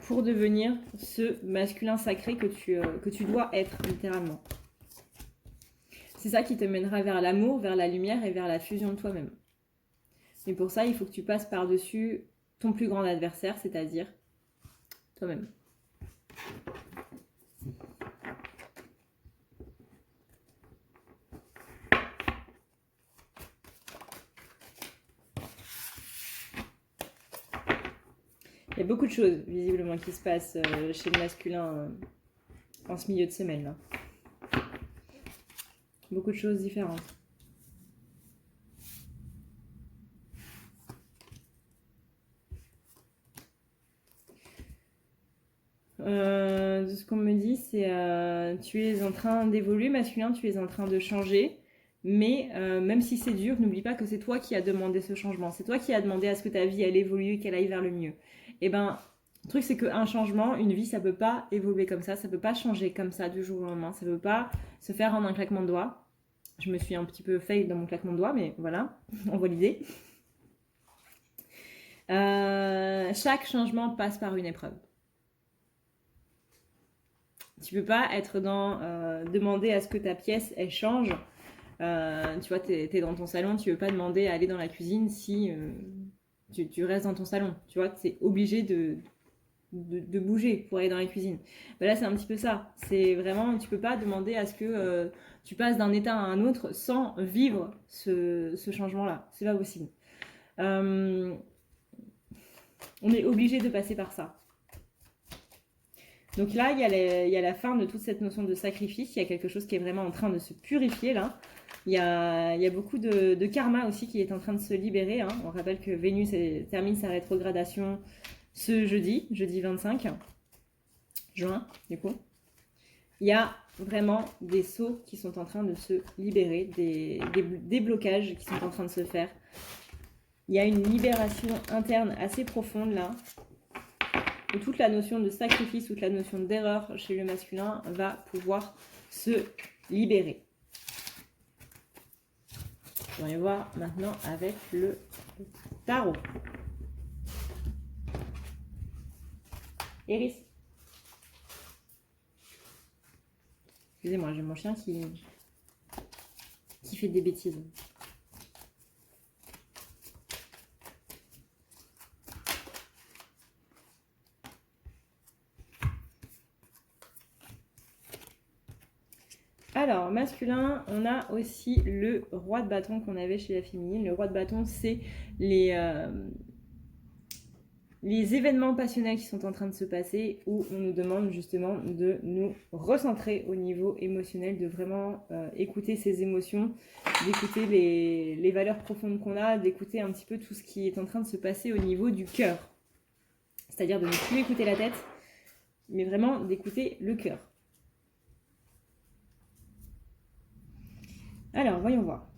pour devenir ce masculin sacré que tu dois être littéralement. C'est ça qui te mènera vers l'amour, vers la lumière et vers la fusion de toi-même. Mais pour ça, il faut que tu passes par-dessus ton plus grand adversaire, c'est-à-dire toi-même. Il y a beaucoup de choses, visiblement, qui se passent chez le masculin en ce milieu de semaine. Là. Beaucoup de choses différentes. De ce qu'on me dit, c'est tu es en train d'évoluer, masculin, tu es en train de changer. Mais même si c'est dur, n'oublie pas que c'est toi qui as demandé ce changement. C'est toi qui as demandé à ce que ta vie elle évolue, qu'elle aille vers le mieux. Et ben, le truc c'est qu'un changement, une vie, ça peut pas évoluer comme ça peut pas changer comme ça du jour au lendemain, ça peut pas se faire en un claquement de doigts. Je me suis un petit peu fail dans mon claquement de doigts, mais voilà, on voit l'idée. Chaque changement passe par une épreuve. Tu peux pas être dans demander à ce que ta pièce elle change. Tu vois, t'es dans ton salon, tu veux pas demander à aller dans la cuisine si tu restes dans ton salon. Tu vois, t'es obligé de bouger pour aller dans la cuisine. Ben là, c'est un petit peu ça. C'est vraiment, tu peux pas demander à ce que tu passes d'un état à un autre sans vivre ce changement-là. C'est pas possible. On est obligé de passer par ça. Donc là, il y a la fin de toute cette notion de sacrifice. Il y a quelque chose qui est vraiment en train de se purifier là. Il y a beaucoup de karma aussi qui est en train de se libérer. Hein. On rappelle que Vénus termine sa rétrogradation ce jeudi 25 juin, du coup. Il y a vraiment des sceaux qui sont en train de se libérer, des blocages qui sont en train de se faire. Il y a une libération interne assez profonde là, où toute la notion de sacrifice, toute la notion d'erreur chez le masculin va pouvoir se libérer. On va voir maintenant avec le tarot. Iris. Excusez-moi, j'ai mon chien qui fait des bêtises. Alors, masculin, on a aussi le roi de bâton qu'on avait chez la féminine. Le roi de bâton, c'est les événements passionnels qui sont en train de se passer, où on nous demande justement de nous recentrer au niveau émotionnel, de vraiment écouter ses émotions, d'écouter les valeurs profondes qu'on a, d'écouter un petit peu tout ce qui est en train de se passer au niveau du cœur. C'est-à-dire de ne plus écouter la tête, mais vraiment d'écouter le cœur. Alors, voyons voir.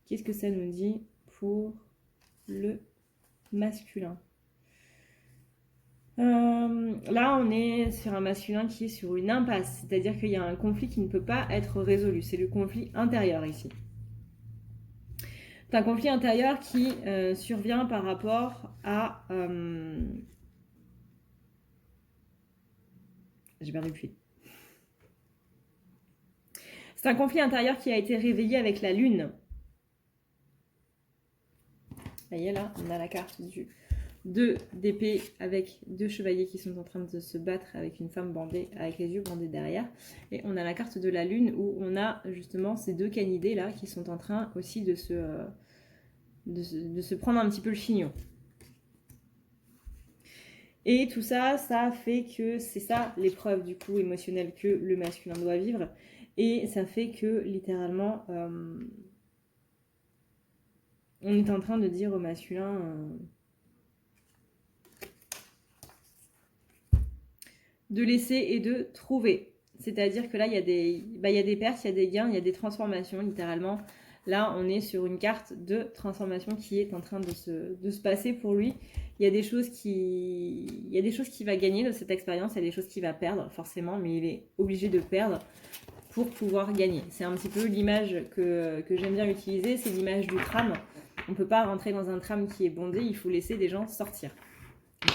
Qu'est-ce que ça nous dit pour le masculin? Là, on est sur un masculin qui est sur une impasse, c'est-à-dire qu'il y a un conflit qui ne peut pas être résolu. C'est le conflit intérieur ici. C'est un conflit intérieur qui survient par rapport à... J'ai perdu le fil. C'est un conflit intérieur qui a été réveillé avec la lune. Vous voyez là, on a la carte du 2 d'épée avec 2 chevaliers qui sont en train de se battre avec une femme bandée, avec les yeux bandés derrière. Et on a la carte de la lune où on a justement ces 2 canidés là qui sont en train aussi de se prendre un petit peu le chignon. Et tout ça, ça fait que c'est ça l'épreuve du coup émotionnelle que le masculin doit vivre. Et ça fait que littéralement, on est en train de dire au masculin de laisser et de trouver. C'est-à-dire que là, il y a des pertes, il y a des gains, il y a des transformations littéralement. Là, on est sur une carte de transformation qui est en train de se passer pour lui. Il y a des choses qu'il va gagner de cette expérience, il y a des choses qu'il va perdre forcément, mais il est obligé de perdre pour pouvoir gagner. C'est un petit peu l'image que j'aime bien utiliser, c'est l'image du tram. On ne peut pas rentrer dans un tram qui est bondé, il faut laisser des gens sortir. On ne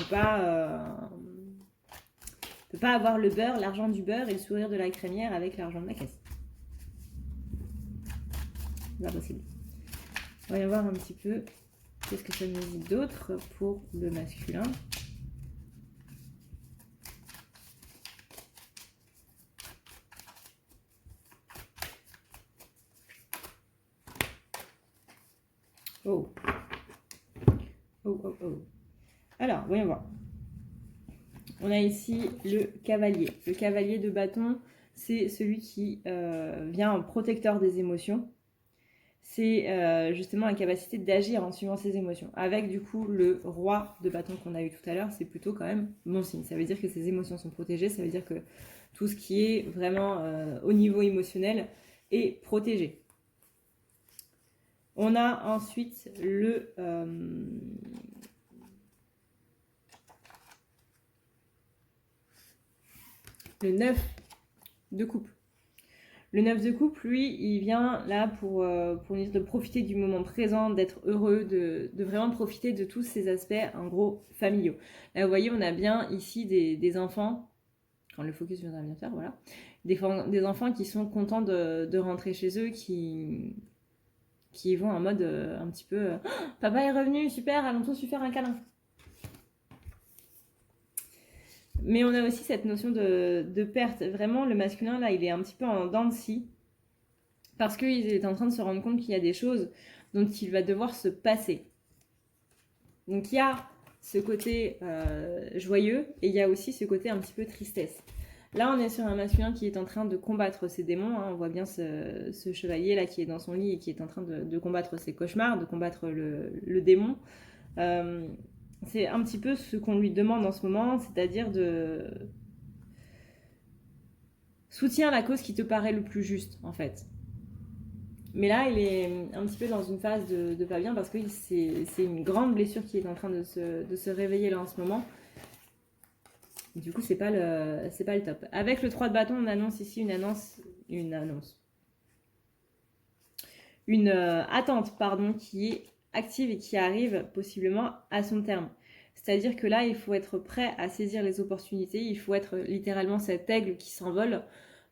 peut pas avoir le beurre, l'argent du beurre et le sourire de la crémière avec l'argent de la caisse. C'est pas possible. On va y voir un petit peu qu'est-ce que ça nous dit d'autre pour le masculin. Oh. Oh, oh, oh. Alors, voyons voir. On a ici le cavalier. Le cavalier de bâton, c'est celui qui vient en protecteur des émotions. C'est justement la capacité d'agir en suivant ses émotions. Avec du coup le roi de bâton qu'on a eu tout à l'heure, c'est plutôt quand même bon signe. Ça veut dire que ses émotions sont protégées, ça veut dire que tout ce qui est vraiment au niveau émotionnel est protégé. On a ensuite le 9 de coupe. Le 9 de coupe, lui, il vient là pour nous dire de profiter du moment présent, d'être heureux, de vraiment profiter de tous ces aspects, en gros, familiaux. Là, vous voyez, on a bien ici des enfants, quand le focus viendra bien faire, voilà, des enfants qui sont contents de rentrer chez eux, qui vont en mode un petit peu « Oh, papa est revenu, super, allons tous lui faire un câlin ». Mais on a aussi cette notion de perte. Vraiment, le masculin, là, il est un petit peu en dents de scie. Parce qu'il est en train de se rendre compte qu'il y a des choses dont il va devoir se passer. Donc, il y a ce côté joyeux et il y a aussi ce côté un petit peu tristesse. Là, on est sur un masculin qui est en train de combattre ses démons. Hein. On voit bien ce chevalier-là qui est dans son lit et qui est en train de combattre ses cauchemars, de combattre le démon. C'est un petit peu ce qu'on lui demande en ce moment, c'est-à-dire de soutiens la cause qui te paraît le plus juste, en fait. Mais là, il est un petit peu dans une phase de pas bien parce que c'est une grande blessure qui est en train de se réveiller là en ce moment. Du coup, c'est pas le top. Avec le 3 de bâton, on annonce ici une attente, pardon, qui est active et qui arrive possiblement à son terme. C'est-à-dire que là, il faut être prêt à saisir les opportunités, il faut être littéralement cet aigle qui s'envole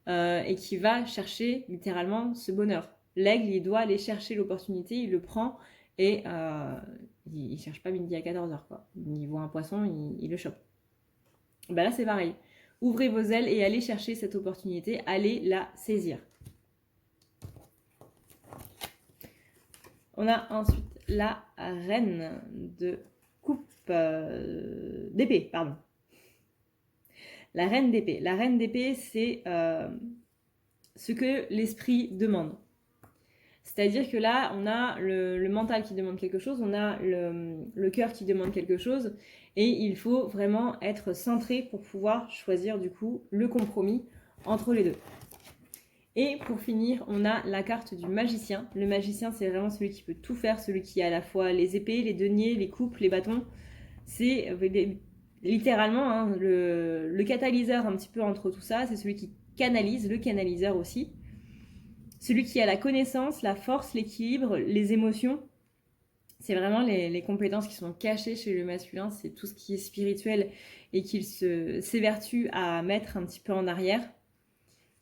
et qui va chercher littéralement ce bonheur. L'aigle, il doit aller chercher l'opportunité, il le prend et il ne cherche pas midi à 14h, quoi. Il voit un poisson, il le chope. Ben là, c'est pareil. ouvrez vos ailes et allez chercher cette opportunité, allez la saisir. On a ensuite la reine de coupe d'épée, pardon. La reine d'épée. La reine d'épée, c'est ce que l'esprit demande. C'est-à-dire que là, on a le mental qui demande quelque chose, on a le cœur qui demande quelque chose, et il faut vraiment être centré pour pouvoir choisir du coup le compromis entre les deux. Et pour finir, on a la carte du magicien. Le magicien, c'est vraiment celui qui peut tout faire, celui qui a à la fois les épées, les deniers, les coupes, les bâtons. C'est littéralement hein, le catalyseur un petit peu entre tout ça. C'est celui qui canalise, le canaliseur aussi. Celui qui a la connaissance, la force, l'équilibre, les émotions. C'est vraiment les compétences qui sont cachées chez le masculin. C'est tout ce qui est spirituel et qu'il s'évertue à mettre un petit peu en arrière.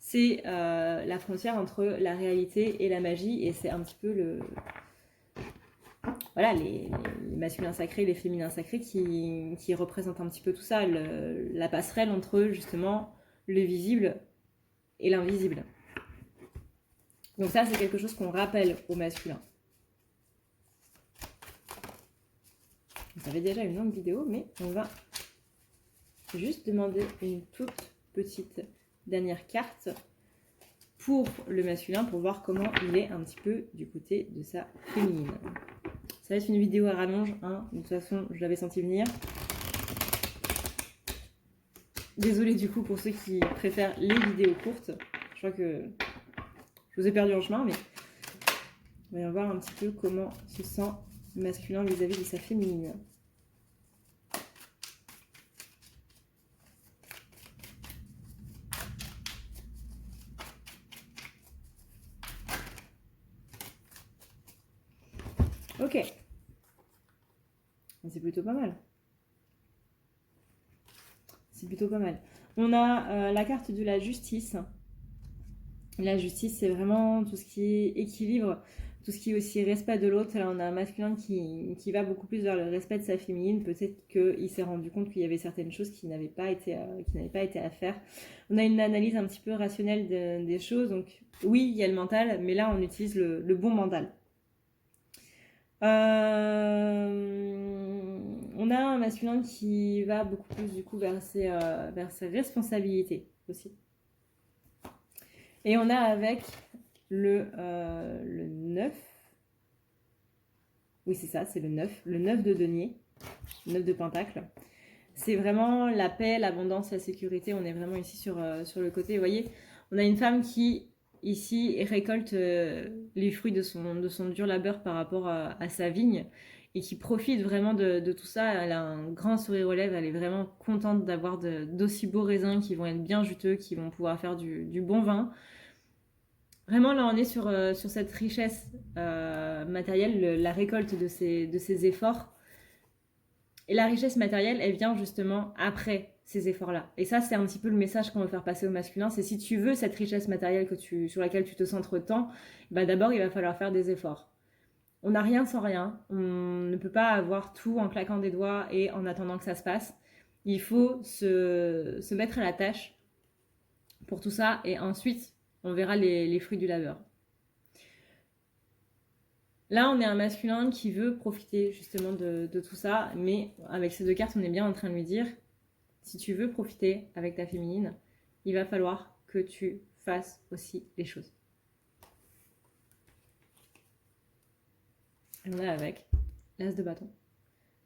C'est la frontière entre la réalité et la magie, et c'est un petit peu voilà, les masculins sacrés, les féminins sacrés qui représentent un petit peu tout ça, la passerelle entre justement le visible et l'invisible. Donc ça, c'est quelque chose qu'on rappelle au masculin. Vous avez déjà une longue vidéo, mais on va juste demander une toute petite dernière carte pour le masculin pour voir comment il est un petit peu du côté de sa féminine. Ça va être une vidéo à rallonge, hein. De toute façon je l'avais senti venir. Désolée du coup pour ceux qui préfèrent les vidéos courtes. Je crois que je vous ai perdu en chemin, mais on va voir un petit peu comment se sent le masculin vis-à-vis de sa féminine. Ok, c'est plutôt pas mal. C'est plutôt pas mal. On a la carte de la justice. La justice, c'est vraiment tout ce qui est équilibre, tout ce qui est aussi respect de l'autre. Là, on a un masculin qui va beaucoup plus vers le respect de sa féminine. Peut-être qu'il s'est rendu compte qu'il y avait certaines choses qui n'avaient pas été à faire. On a une analyse un petit peu rationnelle des choses. Donc oui, il y a le mental, mais là, on utilise le bon mental. On a un masculin qui va beaucoup plus du coup vers ses responsabilités aussi. Et on a avec le 9. Oui, c'est ça, c'est le 9. Le 9 de denier, le 9 de pentacle. C'est vraiment la paix, l'abondance, la sécurité. On est vraiment ici sur le côté. Vous voyez, on a une femme qui ici récolte les fruits de son dur labeur par rapport à sa vigne et qui profite vraiment de tout ça. Elle a un grand sourire aux lèvres, elle est vraiment contente d'avoir d'aussi beaux raisins qui vont être bien juteux, qui vont pouvoir faire du bon vin. Vraiment là on est sur cette richesse matérielle, la récolte de ses efforts. Et la richesse matérielle, elle vient justement après ces efforts-là. Et ça, c'est un petit peu le message qu'on veut faire passer au masculin. C'est si tu veux cette richesse matérielle sur laquelle tu te centres tant, bah d'abord, il va falloir faire des efforts. On n'a rien sans rien. On ne peut pas avoir tout en claquant des doigts et en attendant que ça se passe. Il faut se mettre à la tâche pour tout ça. Et ensuite, on verra les fruits du labeur. Là, on est un masculin qui veut profiter justement de tout ça, mais avec ces deux cartes, on est bien en train de lui dire, si tu veux profiter avec ta féminine, il va falloir que tu fasses aussi les choses. Et on est avec l'as de bâton.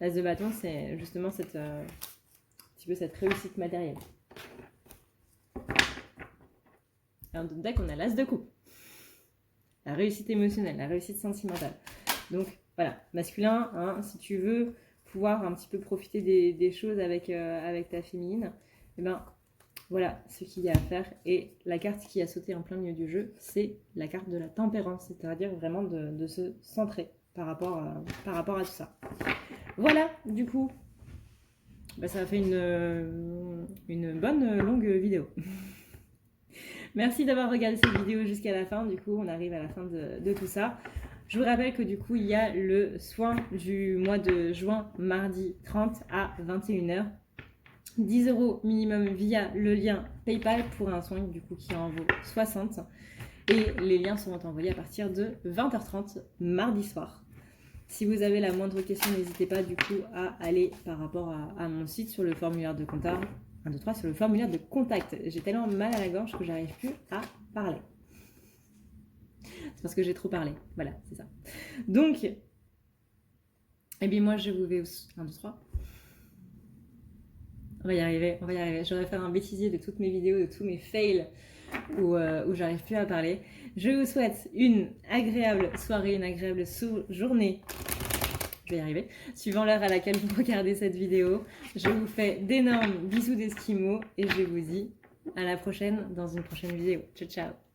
L'as de bâton, c'est justement cette réussite matérielle. Et en d'autres deck, on a l'as de coupe. La réussite émotionnelle, la réussite sentimentale. Donc voilà, masculin, hein, si tu veux pouvoir un petit peu profiter des choses avec ta féminine, et ben voilà ce qu'il y a à faire. Et la carte qui a sauté en plein milieu du jeu, c'est la carte de la tempérance, c'est-à-dire vraiment de se centrer par rapport à tout ça. Voilà, du coup, bah, ça a fait une bonne longue vidéo. Merci d'avoir regardé cette vidéo jusqu'à la fin. Du coup, on arrive à la fin de tout ça. Je vous rappelle que du coup, il y a le soin du mois de juin, mardi 30 à 21h. 10 € minimum via le lien PayPal pour un soin du coup qui en vaut 60. Et les liens seront envoyés à partir de 20h30 mardi soir. Si vous avez la moindre question, n'hésitez pas du coup à aller par rapport à mon site sur le formulaire de contact. 1, 2, 3, sur le formulaire de contact. J'ai tellement mal à la gorge que j'arrive plus à parler. C'est parce que j'ai trop parlé. Voilà, c'est ça. Donc, eh bien moi je vous vais... 1, 2, 3. On va y arriver, on va y arriver. J'aurais fait un bêtisier de toutes mes vidéos, de tous mes fails où j'arrive plus à parler. Je vous souhaite une agréable soirée, une agréable journée. Je vais y arriver. Suivant l'heure à laquelle vous regardez cette vidéo, je vous fais d'énormes bisous d'esquimaux et je vous dis à la prochaine dans une prochaine vidéo. Ciao, ciao.